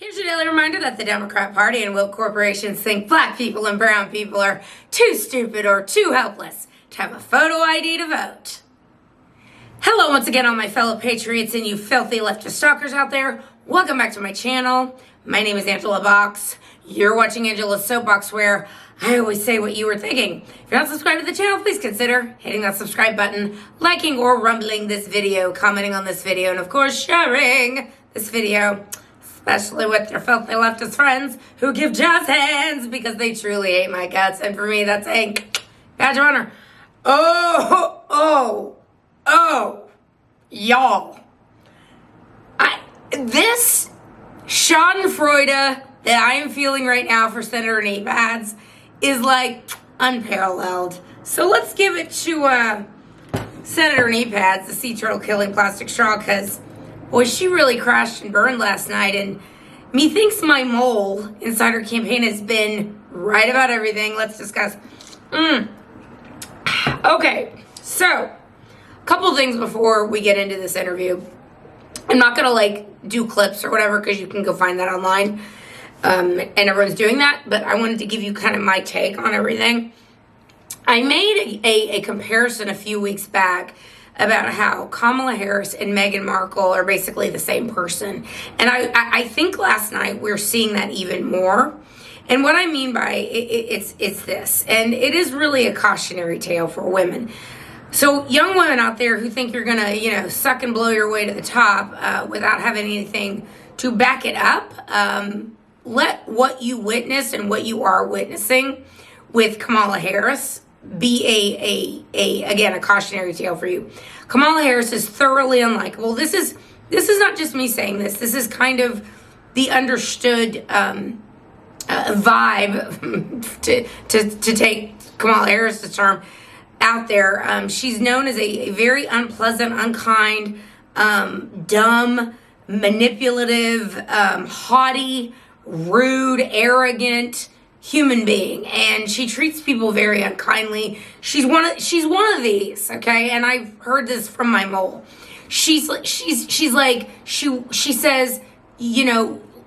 Here's your daily reminder that the Democrat Party and woke corporations think black people and brown people are too stupid or too helpless to have a photo ID to vote. Hello once again, all my fellow patriots and you filthy leftist stalkers out there. Welcome back to my channel. My name is Angela Box. You're watching Angela's Soapbox, where I always say what you were thinking. If you're not subscribed to the channel, please consider hitting that subscribe button, liking or rumbling this video, commenting on this video, and of course sharing this video, especially with your filthy leftist friends who give jazz hands because they truly hate my guts. And for me, that's a badge of honor. Y'all. This schadenfreude that I am feeling right now for Senator Kneepads is like unparalleled. So let's give it to Senator Kneepads, the sea turtle killing plastic straw, because boy, she really crashed and burned last night, and methinks my mole inside her campaign has been right about everything. Let's discuss. Okay, so a couple things before we get into this interview. I'm not gonna do clips or whatever because you can go find that online, and everyone's doing that, but I wanted to give you kind of my take on everything. I made a comparison a few weeks back about how Kamala Harris and Meghan Markle are basically the same person. And I think last night we're seeing that even more. And what I mean by it's this, and it is really a cautionary tale for women. So young women out there who think you're gonna, suck and blow your way to the top without having anything to back it up, let what you witness and what you are witnessing with Kamala Harris be a cautionary tale for you. Kamala Harris is thoroughly unlikable. This is not just me saying this. This is kind of the understood vibe to take Kamala Harris's term out there. She's known as a very unpleasant, unkind, dumb, manipulative, haughty, rude, arrogant human being, and she treats people very unkindly. She's one of these, okay? And I've heard this from my mole. She says,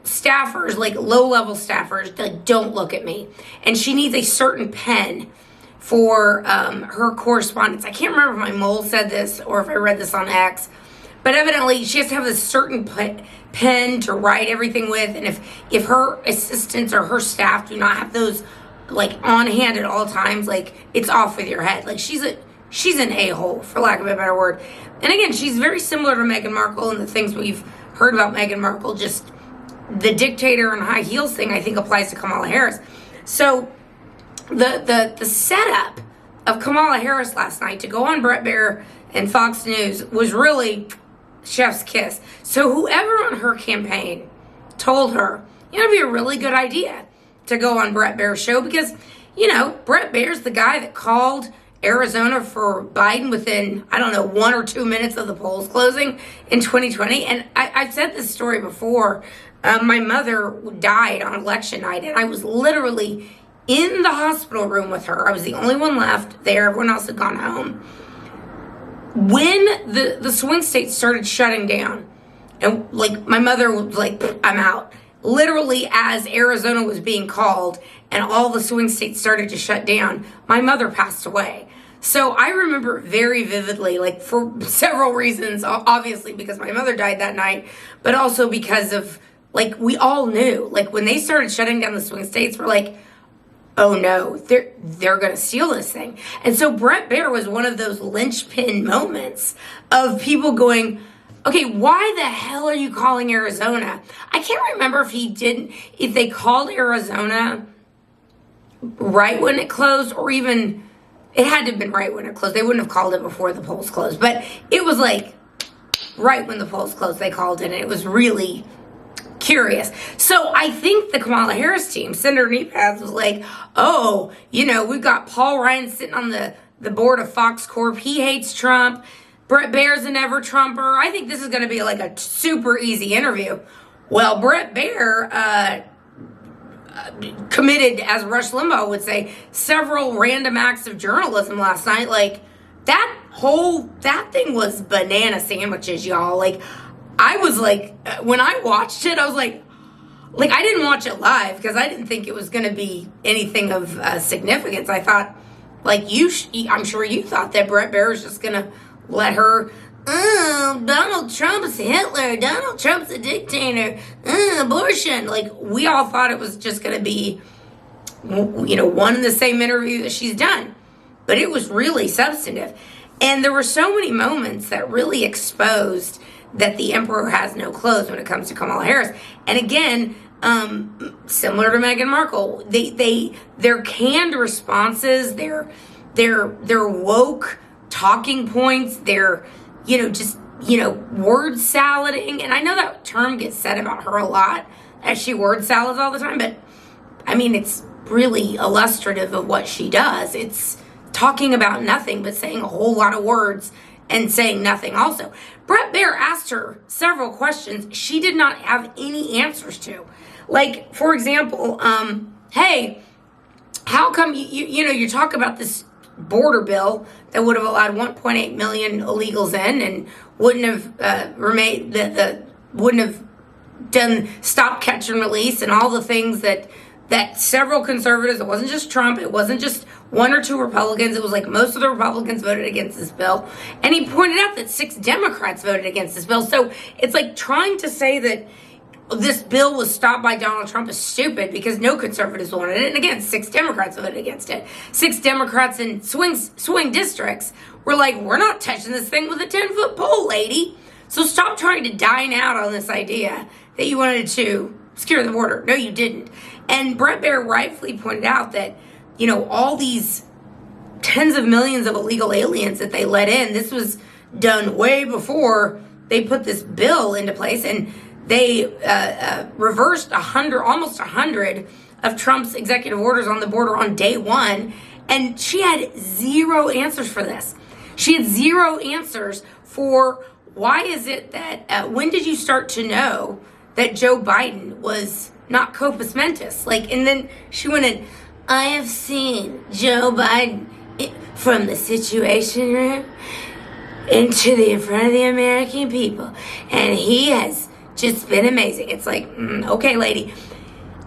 staffers, low-level staffers, don't look at me. And she needs a certain pen for her correspondence. I can't remember if my mole said this or if I read this on X, but evidently she has to have a certain pen to write everything with, and if her assistants or her staff do not have those on hand at all times, it's off with your head. She's an a-hole, for lack of a better word. And again, she's very similar to Meghan Markle, and the things we've heard about Meghan Markle, just the dictator and high heels thing, I think applies to Kamala Harris. So the setup of Kamala Harris last night to go on Bret Baier and Fox News was really chef's kiss. So whoever on her campaign told her, it'd be a really good idea to go on Bret Baier's show because, Bret Baier's the guy that called Arizona for Biden within, 1 or 2 minutes of the polls closing in 2020. And I've said this story before. My mother died on election night, and I was literally in the hospital room with her. I was the only one left there. Everyone else had gone home. When the swing states started shutting down, and my mother was like, I'm out. Literally, as Arizona was being called and all the swing states started to shut down, my mother passed away. So I remember very vividly, for several reasons, obviously because my mother died that night, but also because of, we all knew, when they started shutting down the swing states, we're like, oh no, they're going to steal this thing. And so Bret Baier was one of those linchpin moments of people going, okay, why the hell are you calling Arizona? I can't remember if they called Arizona right when it closed, or even, it had to have been right when it closed. They wouldn't have called it before the polls closed, but it was right when the polls closed, they called it, and it was really curious. So I think the Kamala Harris team, Senator Kneepads, was we've got Paul Ryan sitting on the board of Fox Corp. He hates Trump. Bret Baier's a Never Trumper. I think this is going to be a super easy interview. Well, Bret Baier committed, as Rush Limbaugh would say, several random acts of journalism last night. That thing was banana sandwiches, y'all. I was when I watched it, I was like, like, I didn't watch it live because I didn't think it was going to be anything of significance. I thought, like, I'm sure you thought that Bret Baier was just going to let her, oh, Donald Trump's Hitler, Donald Trump's a dictator, abortion. Like, we all thought it was just going to be, you know, one and the same interview that she's done. But it was really substantive. And there were so many moments that really exposed that the emperor has no clothes when it comes to Kamala Harris. And again, similar to Meghan Markle, their canned responses, their woke talking points, their, you know, just, you know, word salading. And I know that term gets said about her a lot, as she word salads all the time, but I mean, it's really illustrative of what she does. It's talking about nothing but saying a whole lot of words and saying nothing also. Bret Baier asked her several questions she did not have any answers to. Like, for example, hey, how come you know, you talk about this border bill that would have allowed 1.8 million illegals in and wouldn't have wouldn't have done stop, catch, and release and all the things that several conservatives, it wasn't just Trump, it wasn't just one or two Republicans, it was like most of the Republicans voted against this bill. And he pointed out that 6 Democrats voted against this bill. So it's like trying to say that this bill was stopped by Donald Trump is stupid because no conservatives wanted it. And again, 6 Democrats voted against it. 6 Democrats in swing districts were like, we're not touching this thing with a 10-foot pole, lady. So stop trying to dine out on this idea that you wanted to secure the border. No, you didn't. And Bret Baier rightfully pointed out that, you know, all these tens of millions of illegal aliens that they let in, this was done way before they put this bill into place. And they reversed almost 100 of Trump's executive orders on the border on day one. And she had 0 answers for this. She had 0 answers for why is it that, when did you start to know that Joe Biden was not compos mentis? Like, and then she went in, I have seen Joe Biden from the Situation Room into the in front of the American people, and he has just been amazing. It's like, okay, lady,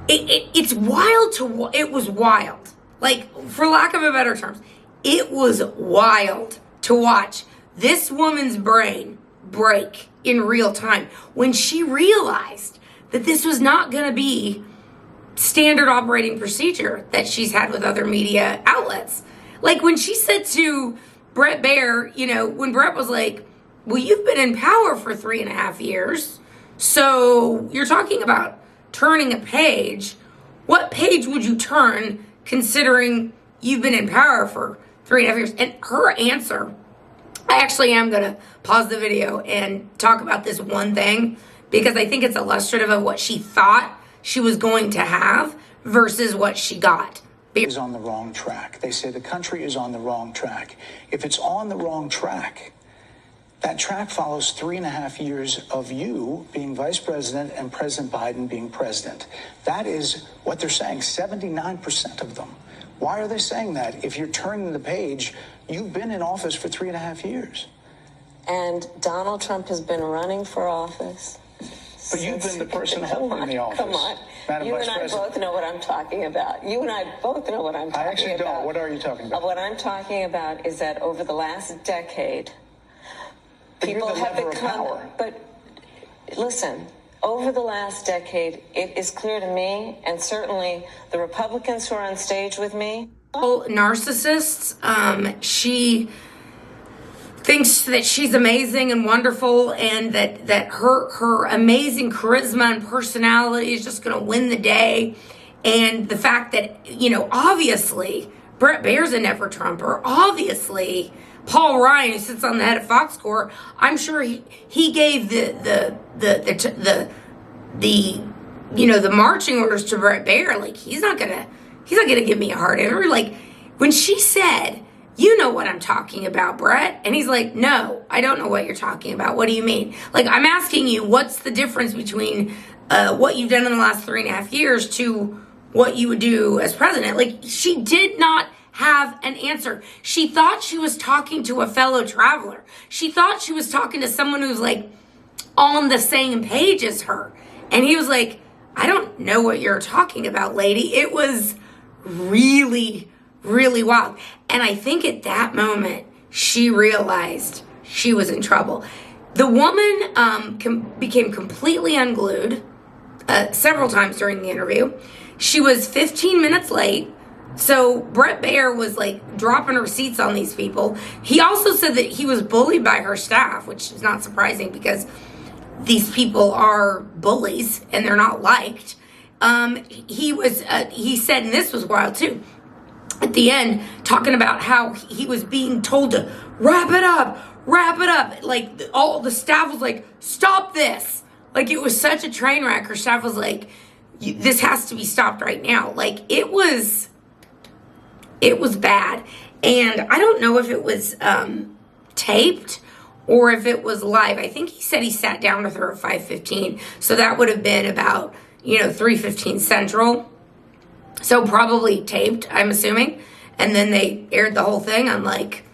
it's wild it was wild. Like, for lack of a better terms, it was wild to watch this woman's brain break in real time when she realized that this was not going to be standard operating procedure that she's had with other media outlets. Like, when she said to Bret Baier, you know, when Bret was like, well, you've been in power for 3.5 years, so you're talking about turning a page. What page would you turn considering you've been in power for 3.5 years? And her answer, I actually am going to pause the video and talk about this one thing because I think it's illustrative of what she thought she was going to have versus what she got. Is on the wrong track. They say the country is on the wrong track. If it's on the wrong track, that track follows 3.5 years of you being vice president and President Biden being president. That is what they're saying, 79% of them. Why are they saying that? If you're turning the page, you've been in office for 3.5 years. And Donald Trump has been running for office. But you've been the person holding the office. Come on. Madam You Vice and I President. both know what I'm talking about. You and I both know what I'm talking about. I actually don't. What are you talking about? What I'm talking about is that over the last decade, But you're people the have lever of become. power. But listen, over the last decade, it is clear to me, and certainly the Republicans who are on stage with me. Narcissists. She thinks that she's amazing and wonderful and that her amazing charisma and personality is just going to win the day. And the fact that, you know, obviously Bret Baier's a never Trumper. Obviously Paul Ryan, who sits on the head of Fox Corps, I'm sure he gave the you know, the marching orders to Bret Baier. Like, he's not gonna give me a hard interview. Like, when she said, you know what I'm talking about, Bret. And he's like, no, I don't know what you're talking about. What do you mean? Like, I'm asking you, what's the difference between what you've done in the last 3.5 years to what you would do as president? Like, she did not have an answer. She thought she was talking to a fellow traveler. She thought she was talking to someone who's like on the same page as her. And he was like, I don't know what you're talking about, lady. It was really, really wild. And I think at that moment, she realized she was in trouble. The woman became completely unglued several times during the interview. She was 15 minutes late. So Bret Baier was like dropping receipts on these people. He also said that he was bullied by her staff, which is not surprising because these people are bullies and they're not liked. He said, and this was wild too, at the end, talking about how he was being told to wrap it up. Like all the staff was like, stop this. Like it was such a train wreck. Her staff was like, this has to be stopped right now. Like it was bad. And I don't know if it was taped or if it was live. I think he said he sat down with her at 5:15. So that would have been about, 3:15 Central. So probably taped, I'm assuming. And then they aired the whole thing on like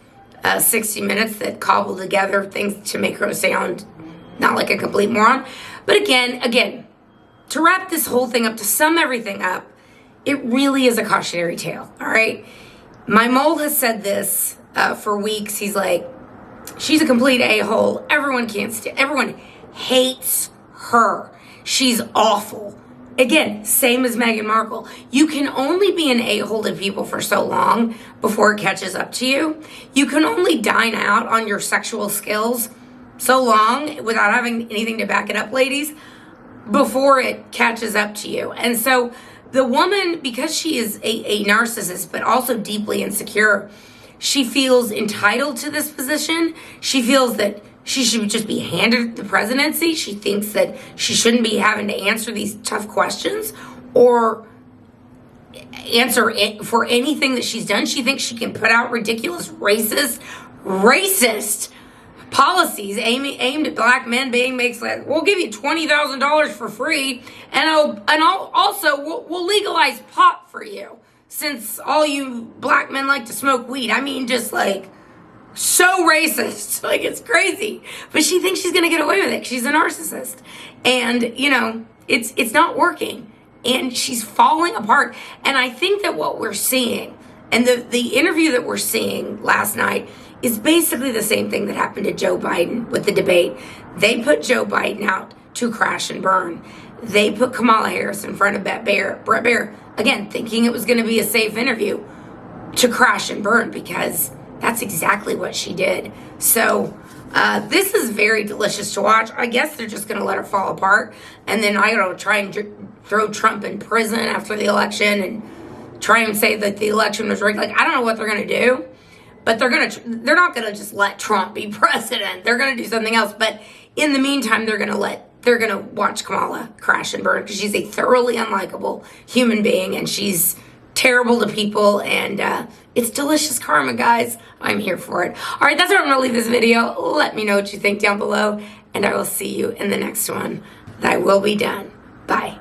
60 Minutes that cobbled together things to make her sound not like a complete moron. But again, to wrap this whole thing up, to sum everything up, it really is a cautionary tale, all right? My mole has said this for weeks. He's like, she's a complete a-hole. Everyone hates her. She's awful. Again, same as Meghan Markle. You can only be an a-hole to people for so long before it catches up to you. You can only dine out on your sexual skills so long without having anything to back it up, ladies, before it catches up to you. And so the woman, because she is a narcissist, but also deeply insecure, she feels entitled to this position. She feels that she should just be handed the presidency. She thinks that she shouldn't be having to answer these tough questions or answer for anything that she's done. She thinks she can put out ridiculous racist policies aimed at black men. Makes like, we'll give you $20,000 for free, and we'll legalize pot for you since all you black men like to smoke weed. I mean, just like so racist, like it's crazy. But she thinks she's gonna get away with it. She's a narcissist, and it's not working, and she's falling apart. And I think that what we're seeing, and the interview that we're seeing last night, is basically the same thing that happened to Joe Biden with the debate. They put Joe Biden out to crash and burn. They put Kamala Harris in front of Bret Baier, again, thinking it was going to be a safe interview, to crash and burn, because that's exactly what she did. So this is very delicious to watch. I guess they're just going to let her fall apart, and then try and throw Trump in prison after the election and try and say that the election was rigged. Like, I don't know what they're going to do. But they're not gonna just let Trump be president. They're gonna do something else. But in the meantime, they're gonna watch Kamala crash and burn, because she's a thoroughly unlikable human being and she's terrible to people. And it's delicious karma, guys. I'm here for it. All right, that's where I'm gonna leave this video. Let me know what you think down below, and I will see you in the next one. Thy will be done. Bye.